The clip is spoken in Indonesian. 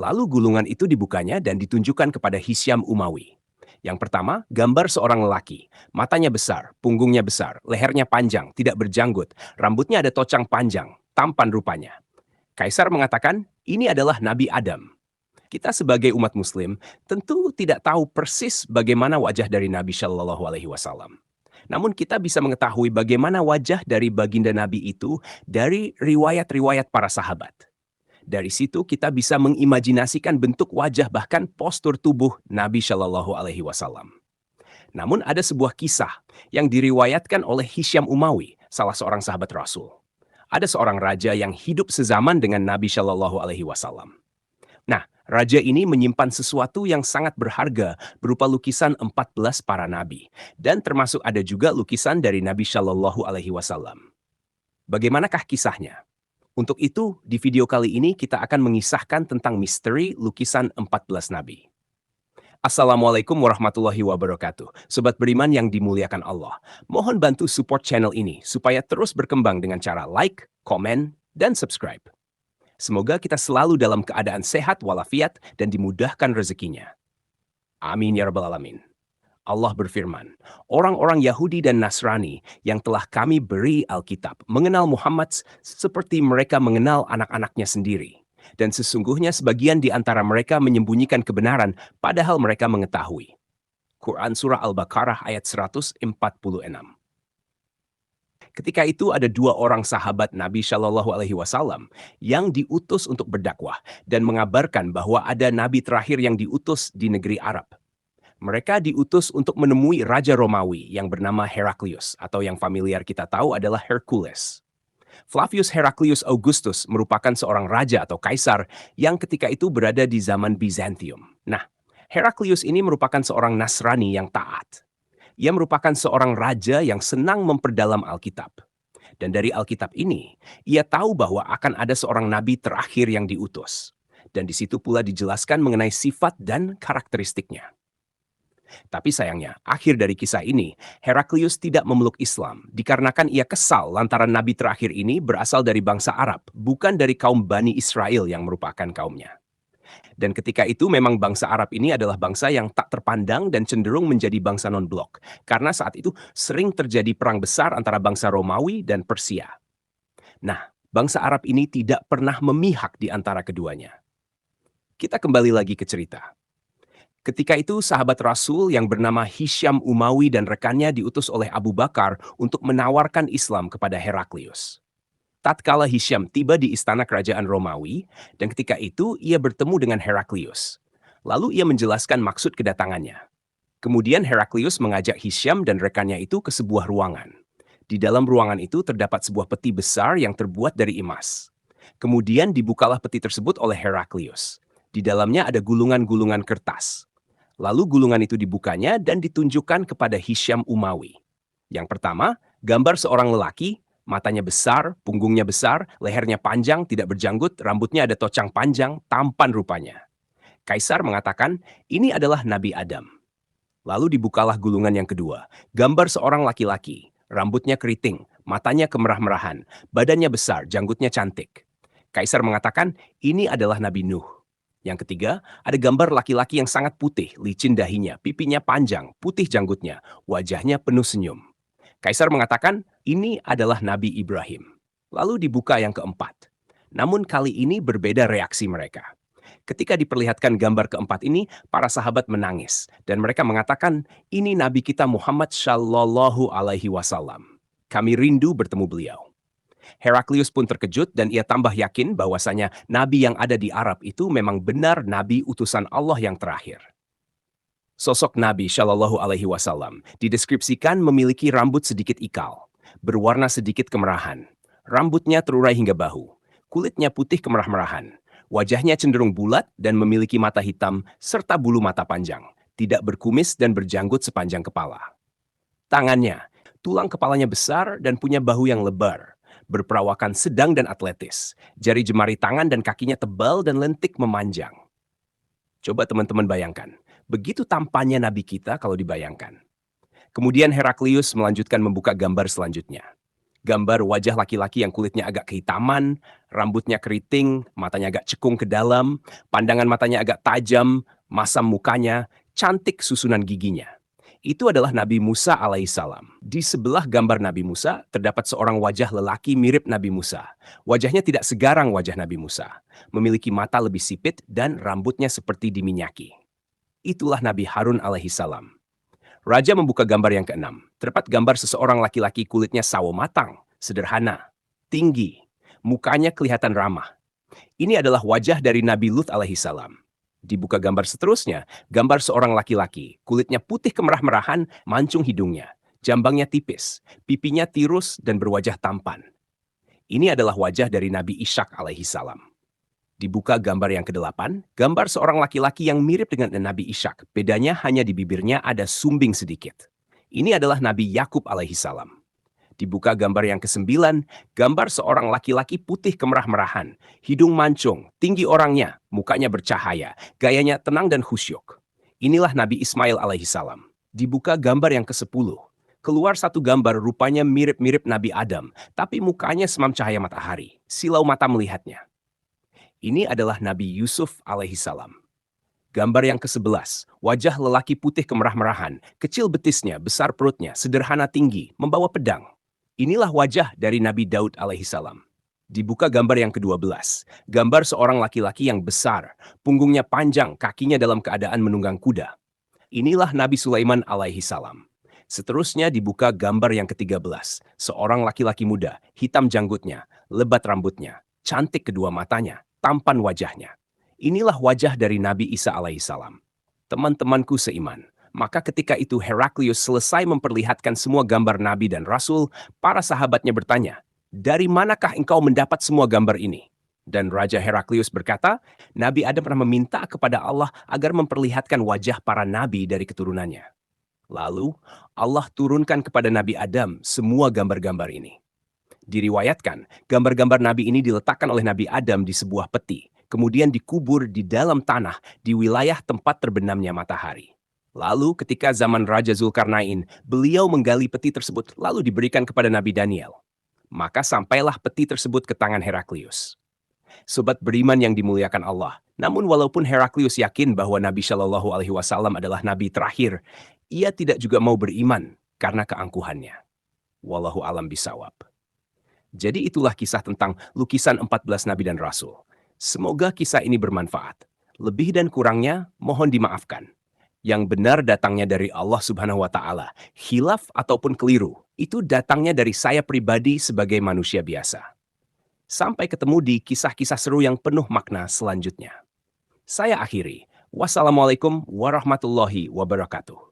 Lalu gulungan itu dibukanya dan ditunjukkan kepada Hisyam Umawi. Yang pertama, gambar seorang lelaki. Matanya besar, punggungnya besar, lehernya panjang, tidak berjanggut, rambutnya ada tocang panjang, tampan rupanya. Kaisar mengatakan, ini adalah Nabi Adam. Kita sebagai umat muslim tentu tidak tahu persis bagaimana wajah dari Nabi Shallallahu Alaihi Wasallam. Namun kita bisa mengetahui bagaimana wajah dari baginda Nabi itu dari riwayat-riwayat para sahabat. Dari situ kita bisa mengimajinasikan bentuk wajah bahkan postur tubuh Nabi Shallallahu Alaihi Wasallam. Namun ada sebuah kisah yang diriwayatkan oleh Hisyam Umawi, salah seorang sahabat Rasul. Ada seorang raja yang hidup sezaman dengan Nabi Shallallahu Alaihi Wasallam. Nah, raja ini menyimpan sesuatu yang sangat berharga berupa lukisan 14 para nabi dan termasuk ada juga lukisan dari Nabi Shallallahu Alaihi Wasallam. Bagaimanakah kisahnya? Untuk itu, di video kali ini kita akan mengisahkan tentang misteri lukisan 14 nabi. Assalamualaikum warahmatullahi wabarakatuh. Sobat beriman yang dimuliakan Allah. Mohon bantu support channel ini supaya terus berkembang dengan cara like, komen, dan subscribe. Semoga kita selalu dalam keadaan sehat walafiat dan dimudahkan rezekinya. Amin ya rabbal alamin. Allah berfirman, orang-orang Yahudi dan Nasrani yang telah kami beri Alkitab mengenal Muhammad seperti mereka mengenal anak-anaknya sendiri. Dan sesungguhnya sebagian di antara mereka menyembunyikan kebenaran padahal mereka mengetahui. Quran Surah Al-Baqarah ayat 146. Ketika itu ada dua orang sahabat Nabi Shallallahu Alaihi Wasallam yang diutus untuk berdakwah dan mengabarkan bahwa ada nabi terakhir yang diutus di negeri Arab. Mereka diutus untuk menemui Raja Romawi yang bernama Heraklius atau yang familiar kita tahu adalah Hercules. Flavius Heraclius Augustus merupakan seorang raja atau kaisar yang ketika itu berada di zaman Bizantium. Nah, Heraclius ini merupakan seorang Nasrani yang taat. Ia merupakan seorang raja yang senang memperdalam Alkitab. Dan dari Alkitab ini, ia tahu bahwa akan ada seorang nabi terakhir yang diutus. Dan di situ pula dijelaskan mengenai sifat dan karakteristiknya. Tapi sayangnya, akhir dari kisah ini, Heraklius tidak memeluk Islam dikarenakan ia kesal lantaran nabi terakhir ini berasal dari bangsa Arab, bukan dari kaum Bani Israel yang merupakan kaumnya. Dan ketika itu memang bangsa Arab ini adalah bangsa yang tak terpandang dan cenderung menjadi bangsa non-blok, karena saat itu sering terjadi perang besar antara bangsa Romawi dan Persia. Nah, bangsa Arab ini tidak pernah memihak di antara keduanya. Kita kembali lagi ke cerita. Ketika itu sahabat Rasul yang bernama Hisyam Umawi dan rekannya diutus oleh Abu Bakar untuk menawarkan Islam kepada Heraklius. Tatkala Hisyam tiba di istana kerajaan Romawi, dan ketika itu ia bertemu dengan Heraklius. Lalu ia menjelaskan maksud kedatangannya. Kemudian Heraklius mengajak Hisyam dan rekannya itu ke sebuah ruangan. Di dalam ruangan itu terdapat sebuah peti besar yang terbuat dari emas. Kemudian dibukalah peti tersebut oleh Heraklius. Di dalamnya ada gulungan-gulungan kertas. Lalu gulungan itu dibukanya dan ditunjukkan kepada Hisyam Umawi. Yang pertama, gambar seorang lelaki, matanya besar, punggungnya besar, lehernya panjang, tidak berjanggut, rambutnya ada tocang panjang, tampan rupanya. Kaisar mengatakan, ini adalah Nabi Adam. Lalu dibukalah gulungan yang kedua, gambar seorang laki-laki, rambutnya keriting, matanya kemerah-merahan, badannya besar, janggutnya cantik. Kaisar mengatakan, ini adalah Nabi Nuh. Yang ketiga, ada gambar laki-laki yang sangat putih, licin dahinya, pipinya panjang, putih janggutnya, wajahnya penuh senyum. Kaisar mengatakan, ini adalah Nabi Ibrahim. Lalu dibuka yang keempat. Namun kali ini berbeda reaksi mereka. Ketika diperlihatkan gambar keempat ini, para sahabat menangis. Dan mereka mengatakan, ini Nabi kita Muhammad Shallallahu Alaihi Wasallam. Kami rindu bertemu beliau. Heraklius pun terkejut dan ia tambah yakin bahwasanya nabi yang ada di Arab itu memang benar nabi utusan Allah yang terakhir. Sosok Nabi Shallallahu Alaihi Wasallam dideskripsikan memiliki rambut sedikit ikal, berwarna sedikit kemerahan, rambutnya terurai hingga bahu, kulitnya putih kemerah-merahan, wajahnya cenderung bulat dan memiliki mata hitam serta bulu mata panjang, tidak berkumis dan berjanggut sepanjang kepala. Tangannya, tulang kepalanya besar dan punya bahu yang lebar, berperawakan sedang dan atletis. Jari jemari tangan dan kakinya tebal dan lentik memanjang. Coba teman-teman bayangkan, begitu tampannya Nabi kita kalau dibayangkan. Kemudian Heraklius melanjutkan membuka gambar selanjutnya. Gambar wajah laki-laki yang kulitnya agak kehitaman, rambutnya keriting, matanya agak cekung ke dalam, pandangan matanya agak tajam, masam mukanya, cantik susunan giginya. Itu adalah Nabi Musa alaihissalam. Di sebelah gambar Nabi Musa terdapat seorang wajah lelaki mirip Nabi Musa. Wajahnya tidak segarang wajah Nabi Musa, memiliki mata lebih sipit dan rambutnya seperti diminyaki. Itulah Nabi Harun alaihissalam. Raja membuka gambar yang keenam. Terdapat gambar seseorang laki-laki kulitnya sawo matang, sederhana, tinggi, mukanya kelihatan ramah. Ini adalah wajah dari Nabi Lut alaihissalam. Dibuka gambar seterusnya, gambar seorang laki-laki, kulitnya putih kemerah-merahan, mancung hidungnya, jambangnya tipis, pipinya tirus dan berwajah tampan. Ini adalah wajah dari Nabi Ishak alaihissalam. Dibuka gambar yang kedelapan, gambar seorang laki-laki yang mirip dengan Nabi Ishak. Bedanya hanya di bibirnya ada sumbing sedikit. Ini adalah Nabi Yakub alaihissalam. Dibuka gambar yang kesembilan, gambar seorang laki-laki putih kemerah-merahan, hidung mancung, tinggi orangnya, mukanya bercahaya, gayanya tenang dan khusyuk. Inilah Nabi Ismail alaihissalam. Dibuka gambar yang ke-10. Keluar satu gambar rupanya mirip-mirip Nabi Adam, tapi mukanya semam cahaya matahari. Silau mata melihatnya. Ini adalah Nabi Yusuf alaihissalam. Gambar yang ke-11, wajah lelaki putih kemerah-merahan, kecil betisnya, besar perutnya, sederhana tinggi, membawa pedang. Inilah wajah dari Nabi Daud alaihissalam. Dibuka gambar yang ke-12, gambar seorang laki-laki yang besar, punggungnya panjang, kakinya dalam keadaan menunggang kuda. Inilah Nabi Sulaiman alaihissalam. Seterusnya dibuka gambar yang ke-13, seorang laki-laki muda, hitam janggutnya, lebat rambutnya, cantik kedua matanya, tampan wajahnya. Inilah wajah dari Nabi Isa alaihissalam. Teman-temanku seiman, maka ketika itu Heraklius selesai memperlihatkan semua gambar Nabi dan Rasul, para sahabatnya bertanya, "Dari manakah engkau mendapat semua gambar ini?" Dan Raja Heraklius berkata, Nabi Adam pernah meminta kepada Allah agar memperlihatkan wajah para nabi dari keturunannya. Lalu, Allah turunkan kepada Nabi Adam semua gambar-gambar ini. Diriwayatkan, gambar-gambar Nabi ini diletakkan oleh Nabi Adam di sebuah peti, kemudian dikubur di dalam tanah di wilayah tempat terbenamnya matahari. Lalu ketika zaman Raja Zulkarnain, beliau menggali peti tersebut lalu diberikan kepada Nabi Daniel. Maka sampailah peti tersebut ke tangan Heraklius. Sobat beriman yang dimuliakan Allah, namun walaupun Heraklius yakin bahwa Nabi Shallallahu Alaihi Wasallam adalah Nabi terakhir, ia tidak juga mau beriman karena keangkuhannya. Wallahu alam bisawab. Jadi itulah kisah tentang lukisan 14 Nabi dan Rasul. Semoga kisah ini bermanfaat. Lebih dan kurangnya mohon dimaafkan. Yang benar datangnya dari Allah Subhanahu wa Ta'ala. Khilaf ataupun keliru, itu datangnya dari saya pribadi sebagai manusia biasa. Sampai ketemu di kisah-kisah seru yang penuh makna selanjutnya. Saya akhiri. Wassalamualaikum warahmatullahi wabarakatuh.